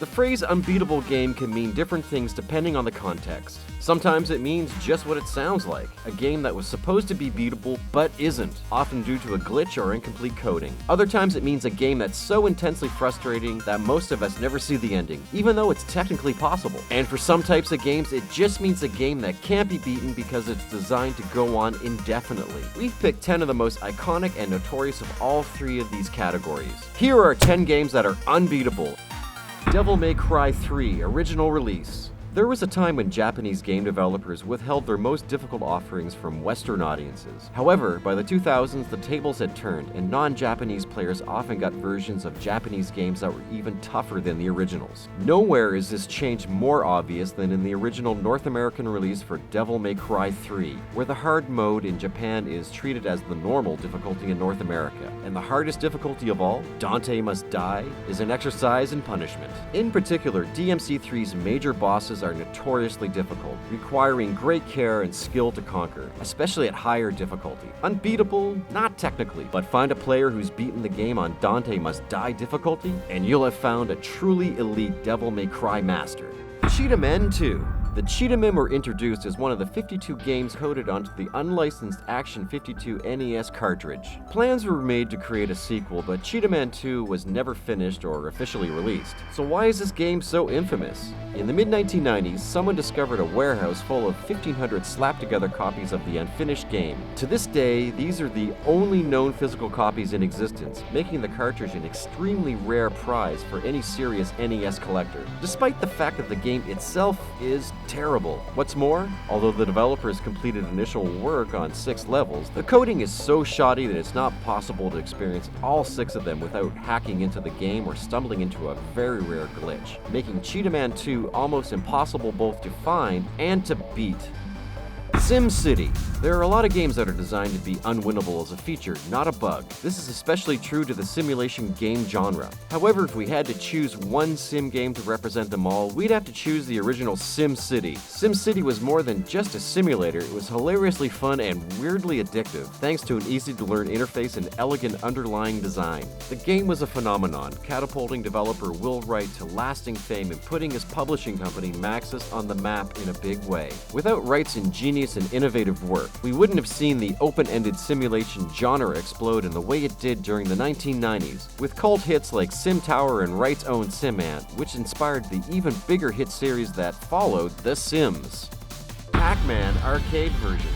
The phrase unbeatable game can mean different things depending on the context. Sometimes it means just what it sounds like, a game that was supposed to be beatable but isn't, often due to a glitch or incomplete coding. Other times it means a game that's so intensely frustrating that most of us never see the ending, even though it's technically possible. And for some types of games, it just means a game that can't be beaten because it's designed to go on indefinitely. We've picked 10 of the most iconic and notorious of all 3 of these categories. Here are 10 games that are unbeatable. Devil May Cry 3 Original Release. There was a time when Japanese game developers withheld their most difficult offerings from Western audiences. However, by the 2000s, the tables had turned, and non-Japanese players often got versions of Japanese games that were even tougher than the originals. Nowhere is this change more obvious than in the original North American release for Devil May Cry 3, where the hard mode in Japan is treated as the normal difficulty in North America, and the hardest difficulty of all, Dante Must Die, is an exercise in punishment. In particular, DMC3's major bosses are notoriously difficult, requiring great care and skill to conquer, especially at higher difficulty. Unbeatable? Not technically, but find a player who's beaten the game on Dante Must Die difficulty, and you'll have found a truly elite Devil May Cry master. Cheetahmen II. The Cheetahmen were introduced as one of the 52 games coded onto the unlicensed Action 52 NES cartridge. Plans were made to create a sequel, but Cheetahmen II was never finished or officially released. So why is this game so infamous? In the mid-1990s, someone discovered a warehouse full of 1,500 slapped-together copies of the unfinished game. To this day, these are the only known physical copies in existence, making the cartridge an extremely rare prize for any serious NES collector, despite the fact that the game itself is terrible. What's more, although the developers completed initial work on 6 levels, the coding is so shoddy that it's not possible to experience all 6 of them without hacking into the game or stumbling into a very rare glitch, making Cheetahmen II almost impossible both to find and to beat. SimCity. There are a lot of games that are designed to be unwinnable as a feature, not a bug. This is especially true to the simulation game genre. However, if we had to choose one sim game to represent them all, we'd have to choose the original SimCity. SimCity was more than just a simulator, it was hilariously fun and weirdly addictive, thanks to an easy-to-learn interface and elegant underlying design. The game was a phenomenon, catapulting developer Will Wright to lasting fame and putting his publishing company Maxis on the map in a big way. Without Wright's ingenious and innovative work, we wouldn't have seen the open-ended simulation genre explode in the way it did during the 1990s, with cult hits like Sim Tower and Wright's own Sim Ant, which inspired the even bigger hit series that followed, The Sims. Pac-Man arcade version.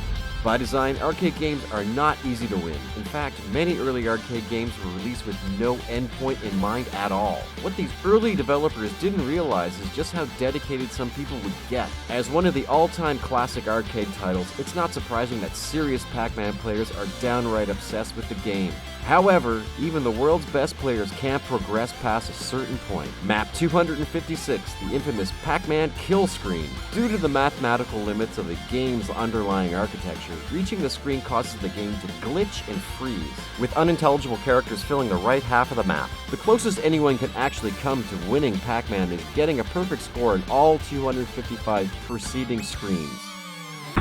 By design, arcade games are not easy to win. In fact, many early arcade games were released with no endpoint in mind at all. What these early developers didn't realize is just how dedicated some people would get. As one of the all-time classic arcade titles, it's not surprising that serious Pac-Man players are downright obsessed with the game. However, even the world's best players can't progress past a certain point. Map 256, the infamous Pac-Man kill screen. Due to the mathematical limits of the game's underlying architecture, reaching the screen causes the game to glitch and freeze, with unintelligible characters filling the right half of the map. The closest anyone can actually come to winning Pac-Man is getting a perfect score in all 255 preceding screens.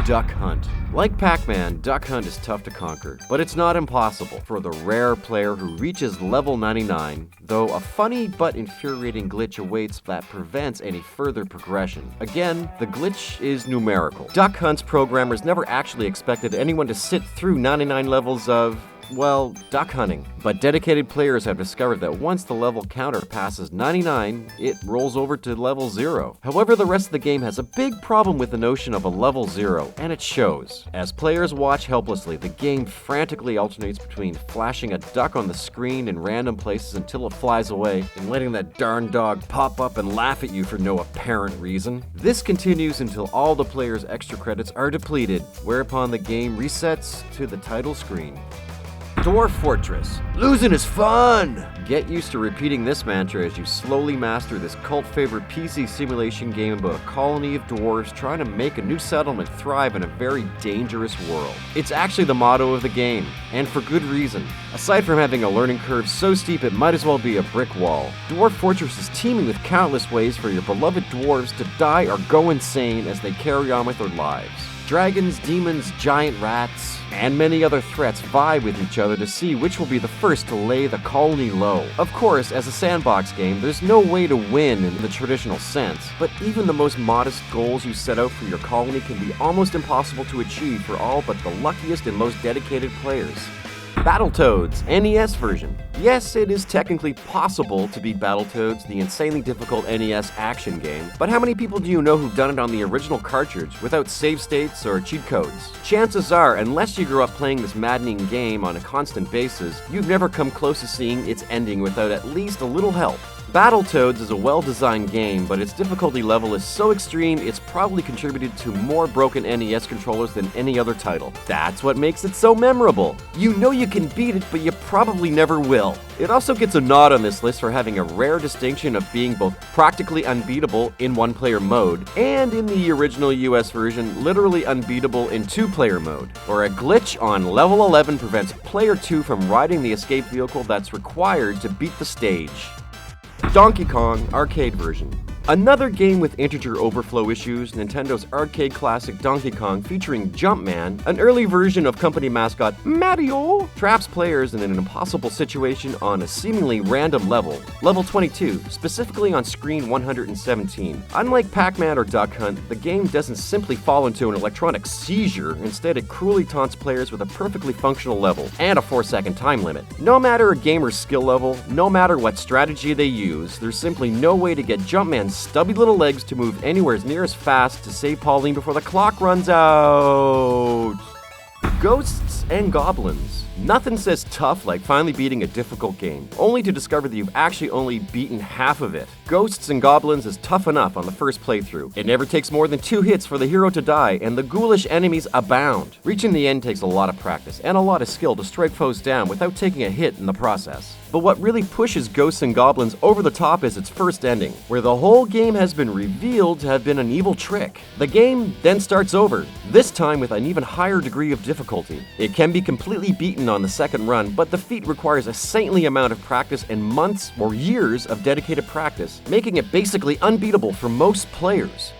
Duck Hunt. Like Pac-Man, Duck Hunt is tough to conquer, but it's not impossible for the rare player who reaches level 99, though a funny but infuriating glitch awaits that prevents any further progression. Again, the glitch is numerical. Duck Hunt's programmers never actually expected anyone to sit through 99 levels of, well, duck hunting. But dedicated players have discovered that once the level counter passes 99, it rolls over to level 0. However, the rest of the game has a big problem with the notion of a level 0, and it shows. As players watch helplessly, the game frantically alternates between flashing a duck on the screen in random places until it flies away, and letting that darn dog pop up and laugh at you for no apparent reason. This continues until all the players' extra credits are depleted, whereupon the game resets to the title screen. Dwarf Fortress. Losing is fun! Get used to repeating this mantra as you slowly master this cult favorite PC simulation game about a colony of dwarves trying to make a new settlement thrive in a very dangerous world. It's actually the motto of the game, and for good reason. Aside from having a learning curve so steep it might as well be a brick wall, Dwarf Fortress is teeming with countless ways for your beloved dwarves to die or go insane as they carry on with their lives. Dragons, demons, giant rats, and many other threats vie with each other to see which will be the first to lay the colony low. Of course, as a sandbox game, there's no way to win in the traditional sense, but even the most modest goals you set out for your colony can be almost impossible to achieve for all but the luckiest and most dedicated players. Battletoads, NES version. Yes, it is technically possible to beat Battletoads, the insanely difficult NES action game, but how many people do you know who've done it on the original cartridge without save states or cheat codes? Chances are, unless you grew up playing this maddening game on a constant basis, you've never come close to seeing its ending without at least a little help. Battletoads is a well-designed game, but its difficulty level is so extreme it's probably contributed to more broken NES controllers than any other title. That's what makes it so memorable. You know you can beat it, but you probably never will. It also gets a nod on this list for having a rare distinction of being both practically unbeatable in one-player mode, and in the original US version, literally unbeatable in two-player mode, where a glitch on level 11 prevents player 2 from riding the escape vehicle that's required to beat the stage. Donkey Kong Arcade version. Another game with integer overflow issues, Nintendo's arcade classic Donkey Kong featuring Jumpman, an early version of company mascot Mario, traps players in an impossible situation on a seemingly random level, level 22, specifically on screen 117. Unlike Pac-Man or Duck Hunt, the game doesn't simply fall into an electronic seizure, instead it cruelly taunts players with a perfectly functional level and a 4-second time limit. No matter a gamer's skill level, no matter what strategy they use, there's simply no way to get Jumpman's stubby little legs to move anywhere near as fast to save Pauline before the clock runs out. Ghosts and Goblins. Nothing says tough like finally beating a difficult game, only to discover that you've actually only beaten half of it. Ghosts and Goblins is tough enough on the first playthrough. It never takes more than 2 hits for the hero to die, and the ghoulish enemies abound. Reaching the end takes a lot of practice and a lot of skill to strike foes down without taking a hit in the process. But what really pushes Ghosts and Goblins over the top is its first ending, where the whole game has been revealed to have been an evil trick. The game then starts over, this time with an even higher degree of difficulty. It can be completely beaten on the second run, but the feat requires a saintly amount of practice and months or years of dedicated practice, making it basically unbeatable for most players.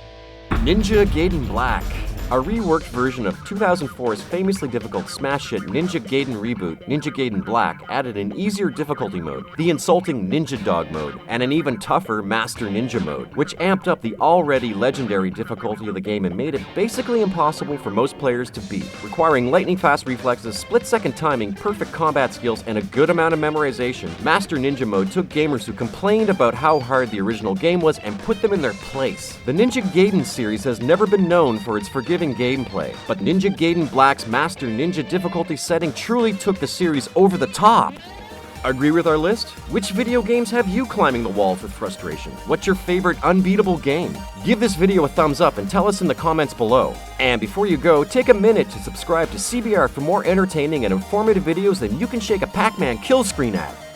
Ninja Gaiden Black. A reworked version of 2004's famously difficult smash hit Ninja Gaiden reboot, Ninja Gaiden Black, added an easier difficulty mode, the insulting Ninja Dog mode, and an even tougher Master Ninja mode, which amped up the already legendary difficulty of the game and made it basically impossible for most players to beat, requiring lightning-fast reflexes, split-second timing, perfect combat skills, and a good amount of memorization. Master Ninja mode took gamers who complained about how hard the original game was and put them in their place. The Ninja Gaiden series has never been known for its forgiving gameplay, but Ninja Gaiden Black's Master Ninja difficulty setting truly took the series over the top. Agree with our list? Which video games have you climbing the walls with frustration? What's your favorite unbeatable game? Give this video a thumbs up and tell us in the comments below. And before you go, take a minute to subscribe to CBR for more entertaining and informative videos than you can shake a Pac-Man kill screen at.